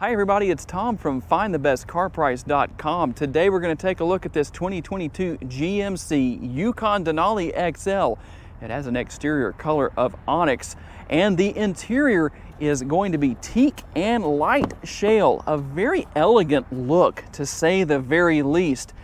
Hi everybody, it's Tom from FindTheBestCarPrice.com. Today we're going to take a look at this 2022 GMC Yukon Denali XL. It has an exterior color of onyx and the interior is going to be teak and light shale. A very elegant look, to say the very least.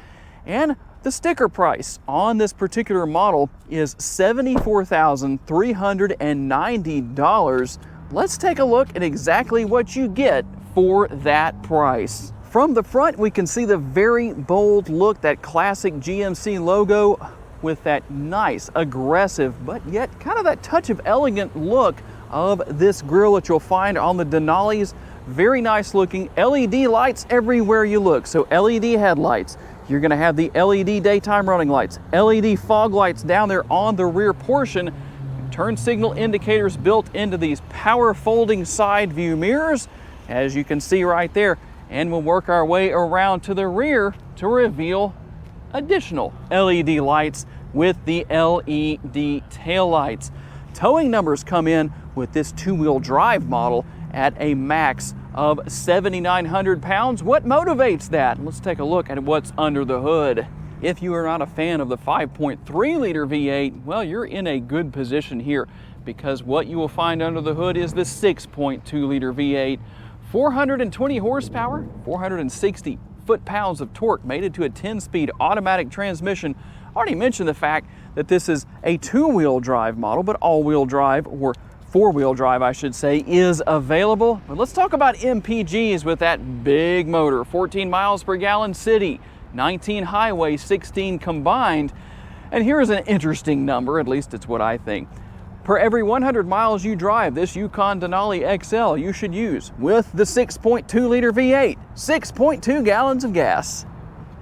And the sticker price on this particular model is $74,390. Let's take a look at exactly what you get for that price. From the front, we can see the very bold look, that classic GMC logo with that nice, aggressive, but yet kind of that touch of elegant look of this grille that you'll find on the Denalis. Very nice looking LED lights everywhere you look. So LED headlights. You're going to have the LED daytime running lights, LED fog lights down there on the rear portion, turn signal indicators built into these power folding side view mirrors, as you can see right there. And we'll work our way around to the rear to reveal additional LED lights with the LED tail lights. Towing numbers come in with this two-wheel drive model at a max of 7,900 pounds. What motivates that? Let's take a look at what's under the hood. If you are not a fan of the 5.3 liter V8, well, you're in a good position here, because what you will find under the hood is the 6.2 liter V8. 420 horsepower, 460 foot-pounds of torque, made it to a 10-speed automatic transmission. I already mentioned the fact that this is a two-wheel drive model, but all-wheel drive, or four-wheel drive I should say, is available. But let's talk about MPGs with that big motor. 14 miles per gallon city, 19 highway, 16 combined. And here's an interesting number, at least it's what I think. Per every 100 miles you drive this Yukon Denali XL, you should use, with the 6.2 liter V8, 6.2 gallons of gas.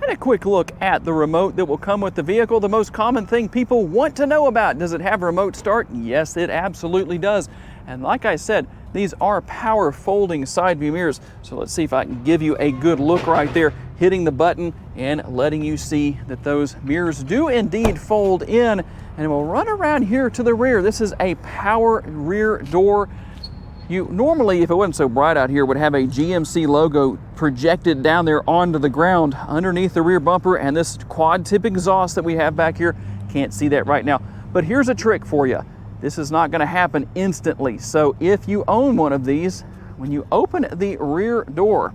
And a quick look at the remote that will come with the vehicle. The most common thing people want to know about: does it have remote start? Yes, it absolutely does. And like I said, these are power folding side view mirrors. So let's see if I can give you a good look right there, hitting the button and letting you see that those mirrors do indeed fold in. And we'll run around here to the rear. This is a power rear door. You normally, if it wasn't so bright out here, would have a GMC logo projected down there onto the ground underneath the rear bumper, and this quad tip exhaust that we have back here. Can't see that right now, but here's a trick for you. This is not going to happen instantly. So if you own one of these, when you open the rear door,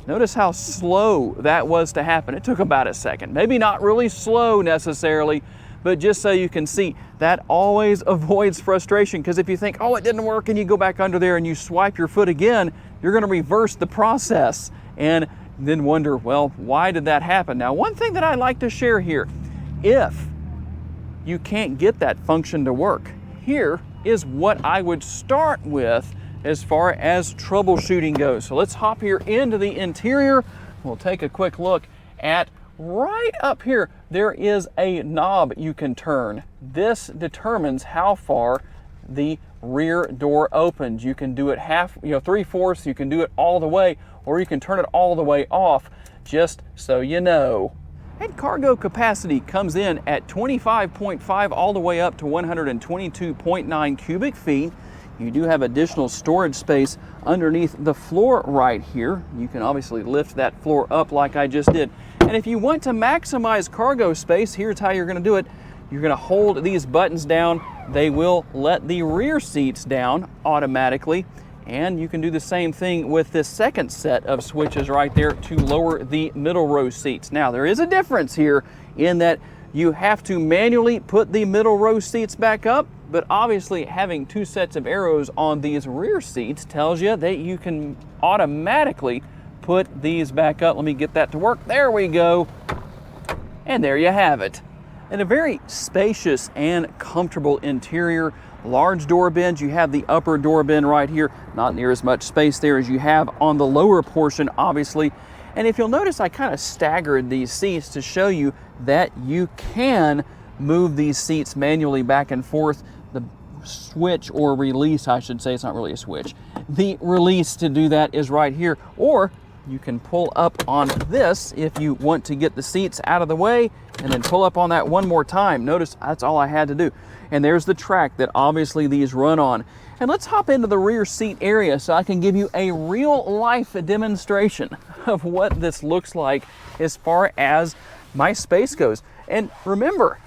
notice how slow that was to happen. It took about a second. Maybe not really slow necessarily, but just so you can see, that always avoids frustration, because if you think, oh, it didn't work, and you go back under there and you swipe your foot again, you're going to reverse the process and then wonder, well, why did that happen? Now, one thing that I like to share here, if you can't get that function to work, here is what I would start with as far as troubleshooting goes. So let's hop here into the interior. We'll take a quick look at right up here. There is a knob you can turn. This determines how far the rear door opens. You can do it half, 3/4, you can do it all the way, or you can turn it all the way off, just so you know. And cargo capacity comes in at 25.5 all the way up to 122.9 cubic feet. You do have additional storage space underneath the floor right here. You can obviously lift that floor up like I just did. And if you want to maximize cargo space, here's how you're going to do it. You're going to hold these buttons down. They will let the rear seats down automatically. And you can do the same thing with this second set of switches right there to lower the middle row seats. Now, there is a difference here in that you have to manually put the middle row seats back up, but obviously having two sets of arrows on these rear seats tells you that you can automatically put these back up. Let me get that to work. There we go. And there you have it. And a very spacious and comfortable interior. Large door bins. You have the upper door bin right here. Not near as much space there as you have on the lower portion, obviously. And if you'll notice, I kind of staggered these seats to show you that you can move these seats manually back and forth. The switch, or release I should say, it's not really a switch. The release to do that is right here. Or You can pull up on this if you want to get the seats out of the way, and then pull up on that one more time. Notice that's all I had to do. And there's the track that obviously these run on. And let's hop into the rear seat area so I can give you a real life demonstration of what this looks like as far as my space goes. And remember,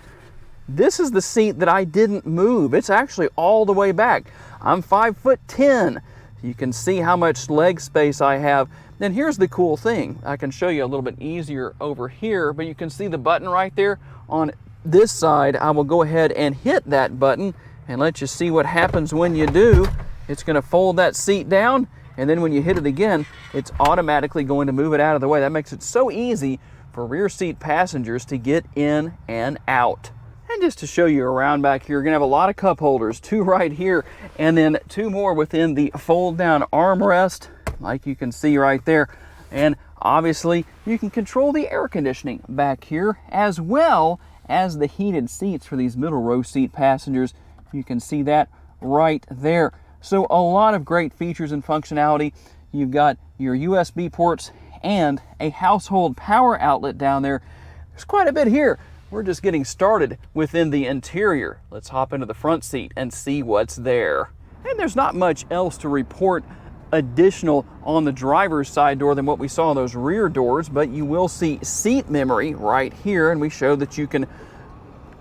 this is the seat that I didn't move. It's actually all the way back. I'm 5'10". You can see how much leg space I have. Then here's the cool thing. I can show you a little bit easier over here, but you can see the button right there. On this side, I will go ahead and hit that button and let you see what happens when you do. It's going to fold that seat down, and then when you hit it again, it's automatically going to move it out of the way. That makes it so easy for rear seat passengers to get in and out. And just to show you around back here, you're going to have a lot of cup holders, 2 right here, and then 2 more within the fold down armrest, like you can see right there. And obviously you can control the air conditioning back here, as well as the heated seats for these middle row seat passengers. You can see that right there. So a lot of great features and functionality. You've got your USB ports and a household power outlet down there. There's quite a bit here. We're just getting started within the interior. Let's hop into the front seat and see what's there. And there's not much else to report additional on the driver's side door than what we saw in those rear doors, but you will see seat memory right here, and we showed that you can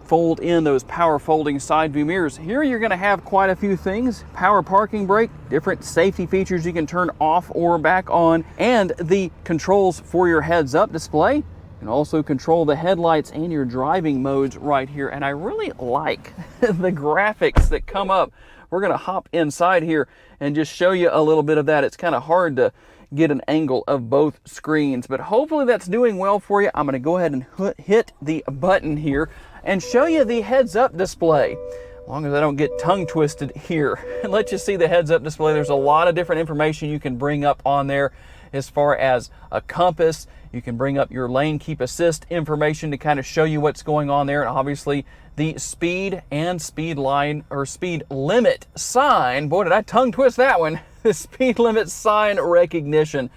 fold in those power folding side view mirrors. Here you're going to have quite a few things: power parking brake, different safety features you can turn off or back on, and the controls for your heads up display. You can also control the headlights and your driving modes right here. And I really like the graphics that come up. We're going to hop inside here and just show you a little bit of that. It's kind of hard to get an angle of both screens, but hopefully that's doing well for you. I'm going to go ahead and hit the button here and show you the heads-up display, as long as I don't get tongue twisted here, and let you see the heads-up display. There's a lot of different information you can bring up on there, as far as a compass. You can bring up your lane keep assist information to kind of show you what's going on there, and obviously the speed and speed line or speed limit sign. Boy, did I tongue twist that one. The speed limit sign recognition.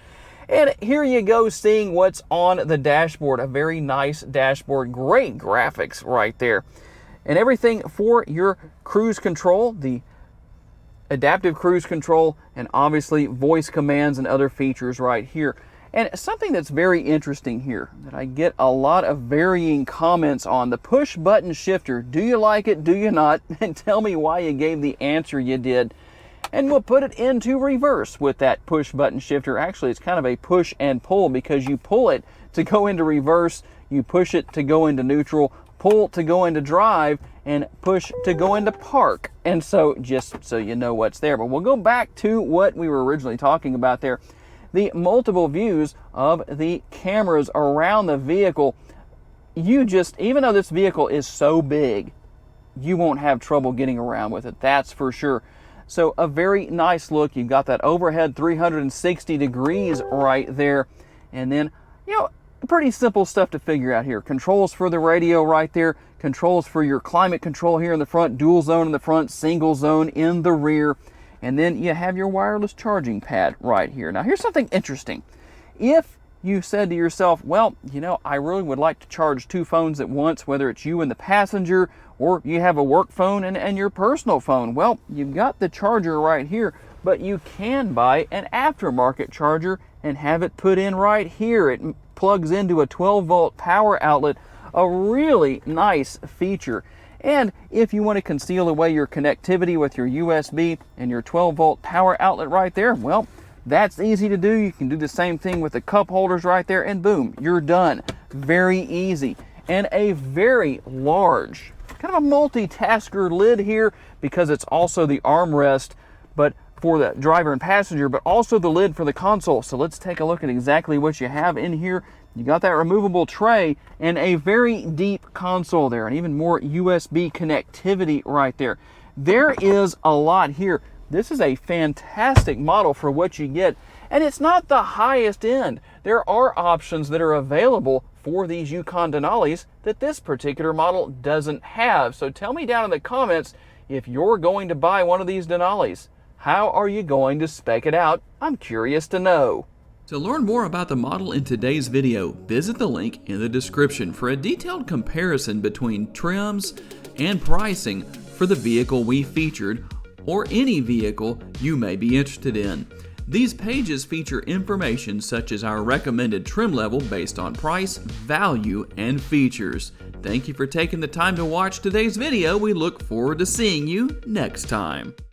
And here you go, seeing what's on the dashboard. A very nice dashboard, great graphics right there. And everything for your cruise control, the adaptive cruise control, and obviously voice commands and other features right here. And something that's very interesting here that I get a lot of varying comments on: the push button shifter. Do you like it? Do you not? And tell me why you gave the answer you did. And we'll put it into reverse with that push button shifter. Actually, it's kind of a push and pull, because you pull it to go into reverse, you push it to go into neutral, pull to go into drive, and push to go into park. And so, just so you know what's there. But we'll go back to what we were originally talking about there. The multiple views of the cameras around the vehicle. Even though this vehicle is so big, you won't have trouble getting around with it, that's for sure. So a very nice look. You've got that overhead 360 degrees right there. And then, pretty simple stuff to figure out here. Controls for the radio right there. Controls for your climate control here in the front. Dual zone in the front, single zone in the rear. And then you have your wireless charging pad right here. Now here's something interesting. If you said to yourself, well, I really would like to charge 2 phones at once, whether it's you and the passenger, or you have a work phone and your personal phone. Well, you've got the charger right here, but you can buy an aftermarket charger and have it put in right here. It plugs into a 12-volt power outlet, a really nice feature. And if you want to conceal away your connectivity with your USB and your 12-volt power outlet right there, well, that's easy to do. You can do the same thing with the cup holders right there, and boom, you're done. Very easy. And a very large, kind of a multitasker lid here, because it's also the armrest, but for the driver and passenger, but also the lid for the console. So let's take a look at exactly what you have in here. You got that removable tray and a very deep console there, and even more USB connectivity right there. There is a lot here. This is a fantastic model for what you get, and it's not the highest end. There are options that are available for these Yukon Denalis that this particular model doesn't have. So tell me down in the comments, if you're going to buy one of these Denalis, how are you going to spec it out? I'm curious to know. To learn more about the model in today's video, visit the link in the description for a detailed comparison between trims and pricing for the vehicle we featured or any vehicle you may be interested in. These pages feature information such as our recommended trim level based on price, value, and features. Thank you for taking the time to watch today's video. We look forward to seeing you next time.